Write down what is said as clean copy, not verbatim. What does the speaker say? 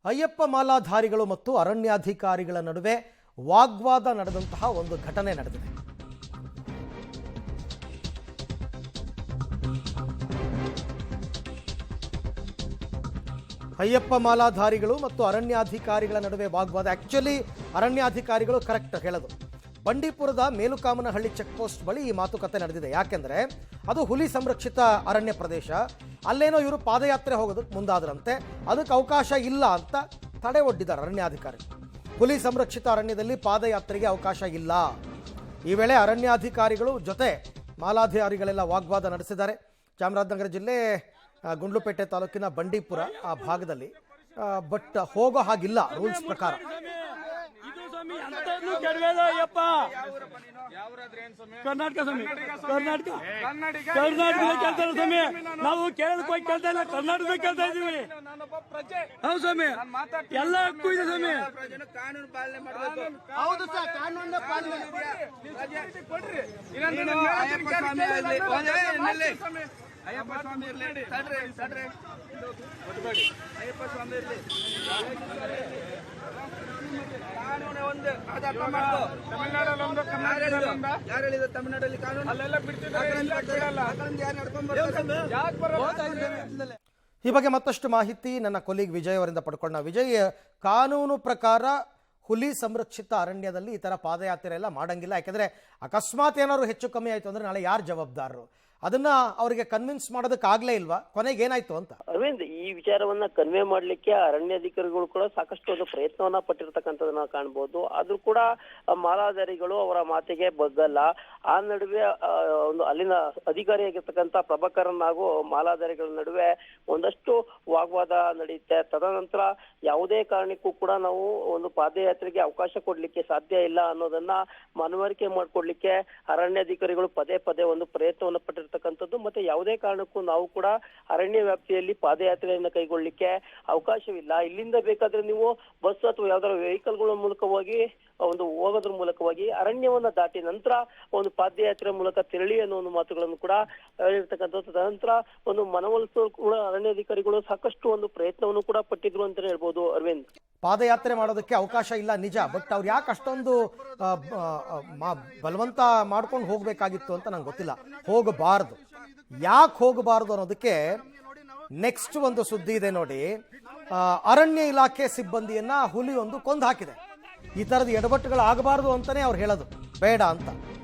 ಅಯ್ಯಪ್ಪ ಮಾಲಾಧಾರಿಗಳು ಮತ್ತು ಅರಣ್ಯಾಧಿಕಾರಿಗಳ ನಡುವೆ ವಾಗ್ವಾದ ನಡೆದಂತಹ ಒಂದು ಘಟನೆ ನಡೆದಿದೆ. ಅಯ್ಯಪ್ಪ ಮಾಲಾಧಾರಿಗಳು ಮತ್ತು ಅರಣ್ಯಾಧಿಕಾರಿಗಳ ನಡುವೆ ವಾಗ್ವಾದ. ಆಕ್ಚುಲಿ ಅರಣ್ಯಾಧಿಕಾರಿಗಳು ಕರೆಕ್ಟ್ ಹೇಳೋದು. ಬಂಡೀಪುರದ ಮೇಲುಕಾಮನಹಳ್ಳಿ ಚೆಕ್ ಪೋಸ್ಟ್ ಬಳಿ ಈ ಮಾತುಕತೆ ನಡೆದಿದೆ. ಯಾಕೆಂದ್ರೆ ಅದು ಹುಲಿ ಸಂರಕ್ಷಿತ ಅರಣ್ಯ ಪ್ರದೇಶ. ಅಲ್ಲೇನೋ ಇವರು ಪಾದಯಾತ್ರೆ ಹೋಗೋದಕ್ಕೆ ಮುಂದಾದ್ರಂತೆ. ಅದಕ್ಕೆ ಅವಕಾಶ ಇಲ್ಲ ಅಂತ ತಡೆ ಒಡ್ಡಿದ್ದಾರೆ ಅರಣ್ಯಾಧಿಕಾರಿ. ಹುಲಿ ಸಂರಕ್ಷಿತ ಅರಣ್ಯದಲ್ಲಿ ಪಾದಯಾತ್ರೆಗೆ ಅವಕಾಶ ಇಲ್ಲ. ಈ ವೇಳೆ ಅರಣ್ಯಾಧಿಕಾರಿಗಳು ಜೊತೆ ಮಾಲಾಧಿಕಾರಿಗಳೆಲ್ಲ ವಾಗ್ವಾದ ನಡೆಸಿದ್ದಾರೆ. ಚಾಮರಾಜನಗರ ಜಿಲ್ಲೆ ಗುಂಡ್ಲುಪೇಟೆ ತಾಲೂಕಿನ ಬಂಡೀಪುರ ಆ ಭಾಗದಲ್ಲಿ. ಬಟ್ ಹೋಗೋ ಹಾಗಿಲ್ಲ ರೂಲ್ಸ್ ಪ್ರಕಾರ. ಕರ್ನಾಟಕದ ಕೇಳ್ತಾರೆ ಸ್ವಾಮಿ. ನಾವು ಕೇರಳಕ್ಕೆ ಹೋಗಿ ಕೇಳ್ತಾ ಇಲ್ಲ, ಕರ್ನಾಟಕದಾಗ ಕೇಳ್ತಾ ಇದೀವಿ. ಹೌದು ಸ್ವಾಮಿ, ಎಲ್ಲ ಹಕ್ಕು ಇದೆ ಸ್ವಾಮಿ. ಕಾನೂನು ಪಾಲನೆ ಮಾಡಬೇಕು. ಹೌದು ಸರ್, ಕಾನೂನಿನ ಪಾಲನೆ. ಅಯ್ಯಪ್ಪ ಸ್ವಾಮಿ ಇರಲಿ, ತಡ್ರಿ ಅಯ್ಯಪ್ಪ ಸ್ವಾಮಿ ಇರಲಿ. ಕಾನೂನು ಒಂದು ಯಾರು ಹೇಳಿದ್ರು ತಮಿಳ್ನಾಡಲ್ಲಿ ಕಾನೂನು ಈ ಬಗ್ಗೆ ಮತ್ತಷ್ಟು ಮಾಹಿತಿ ನನ್ನ ಕೊಲೀಗ್ ವಿಜಯ್ ಅವರಿಂದ ಪಡ್ಕೊಳ್ಳೋಣ. ವಿಜಯ್, ಕಾನೂನು ಪ್ರಕಾರ ಹುಲಿ ಸಂರಕ್ಷಿತ ಅರಣ್ಯದಲ್ಲಿ ಈ ತರ ಪಾದಯಾತ್ರೆ ಎಲ್ಲ ಮಾಡಂಗಿಲ್ಲ. ಯಾಕೆಂದ್ರೆ ಅಕಸ್ಮಾತ್ ಏನಾದ್ರು ಹೆಚ್ಚು ಕಮ್ಮಿ ಆಯ್ತು ಅಂದ್ರೆ ನಾಳೆ ಯಾರು ಜವಾಬ್ದಾರರು? ಅದನ್ನ ಅವರಿಗೆ ಕನ್ವಿನ್ಸ್ ಮಾಡೋದಕ್ಕೆ ಆಗ್ಲೇ ಇಲ್ವಾ? ಕೊನೆಗೆ ಏನಾಯ್ತು ಅಂತ? ಅರವಿಂದ್, ಈ ವಿಚಾರವನ್ನ ಕನ್ವೆ ಮಾಡ್ಲಿಕ್ಕೆ ಅರಣ್ಯಾಧಿಕಾರಿಗಳು ಕೂಡ ಸಾಕಷ್ಟು ಒಂದು ಪ್ರಯತ್ನವನ್ನ ಪಟ್ಟಿರ್ತಕ್ಕಂಥದನ್ನ ಕಾಣಬಹುದು. ಆದ್ರೂ ಕೂಡ ಮಾಲಾಧಾರಿಗಳು ಅವರ ಮಾತಿಗೆ ಬಗ್ಗಲ್ಲ. ಆ ನಡುವೆ ಒಂದು ಅಲ್ಲಿನ ಅಧಿಕಾರಿಯಾಗಿರ್ತಕ್ಕಂಥ ಪ್ರಭಾಕರನ್ ಹಾಗೂ ಮಾಲಾಧಾರಿಗಳ ನಡುವೆ ಒಂದಷ್ಟು ವಾಗ್ವಾದ ನಡೆಯುತ್ತೆ. ತದನಂತರ ಯಾವುದೇ ಕಾರಣಕ್ಕೂ ಕೂಡ ನಾವು ಒಂದು ಪಾದಯಾತ್ರೆಗೆ ಅವಕಾಶ ಕೊಡ್ಲಿಕ್ಕೆ ಸಾಧ್ಯ ಇಲ್ಲ ಅನ್ನೋದನ್ನ ಮನವರಿಕೆ ಮಾಡ್ಕೊಡ್ಲಿಕ್ಕೆ ಅರಣ್ಯಾಧಿಕಾರಿಗಳು ಪದೇ ಪದೇ ಒಂದು ಪ್ರಯತ್ನವನ್ನ ಪಟ್ಟಿರ್ತಕ್ಕಂಥದ್ದು. ಮತ್ತೆ ಯಾವುದೇ ಕಾರಣಕ್ಕೂ ನಾವು ಕೂಡ ಅರಣ್ಯ ವ್ಯಾಪ್ತಿಯಲ್ಲಿ ಪಾದಯಾತ್ರೆಯನ್ನ ಕೈಗೊಳ್ಳಿಕ್ಕೆ ಅವಕಾಶವಿಲ್ಲ. ಇಲ್ಲಿಂದ ಬೇಕಾದ್ರೆ ನೀವು ಬಸ್ ಅಥವಾ ಯಾವ್ದಾದ್ರು ವೆಹಿಕಲ್ಗಳ ಮೂಲಕವಾಗಿ ಒಂದು ಹೋಗೋದ್ರ ಮೂಲಕವಾಗಿ ಅರಣ್ಯವನ್ನ ದಾಟಿ ನಂತರ ಒಂದು ಪಾದಯಾತ್ರೆ ಮೂಲಕ ತೆರಳಿ ಅನ್ನೋ ಒಂದು ಮಾತುಗಳನ್ನು ಕೂಡ ಹೇಳಿರ್ತಕ್ಕಂಥದ್ದು. ತದನಂತರ ಒಂದು ಮನವೊಲಿಸಲು ಕೂಡ ಅರಣ್ಯಾಧಿಕಾರಿಗಳು ಸಾಕಷ್ಟು ಒಂದು ಪ್ರಯತ್ನವನ್ನು ಕೂಡ ಪಟ್ಟಿದ್ರು ಅಂತಾನೆ ಹೇಳ್ಬೋದು. ಅರವಿಂದ್, ಪಾದಯಾತ್ರೆ ಮಾಡೋದಕ್ಕೆ ಅವಕಾಶ ಇಲ್ಲ ನಿಜ, ಬಟ್ ಅವ್ರು ಯಾಕೆ ಅಷ್ಟೊಂದು ಬಲವಂತ ಮಾಡ್ಕೊಂಡು ಹೋಗ್ಬೇಕಾಗಿತ್ತು ಅಂತ ನಂಗೆ ಗೊತ್ತಿಲ್ಲ. ಹೋಗಬಾರ್ದು, ಯಾಕೆ ಹೋಗಬಾರ್ದು ಅನ್ನೋದಕ್ಕೆ ನೆಕ್ಸ್ಟ್ ಒಂದು ಸುದ್ದಿ ಇದೆ ನೋಡಿ. ಅರಣ್ಯ ಇಲಾಖೆ ಸಿಬ್ಬಂದಿಯನ್ನ ಹುಲಿ ಒಂದು ಕೊಂದು ಹಾಕಿದೆ. ಈ ತರದ ಎಡವಟ್ಟುಗಳು ಆಗಬಾರ್ದು ಅಂತಾನೆ ಅವ್ರು ಹೇಳೋದು, ಬೇಡ ಅಂತ.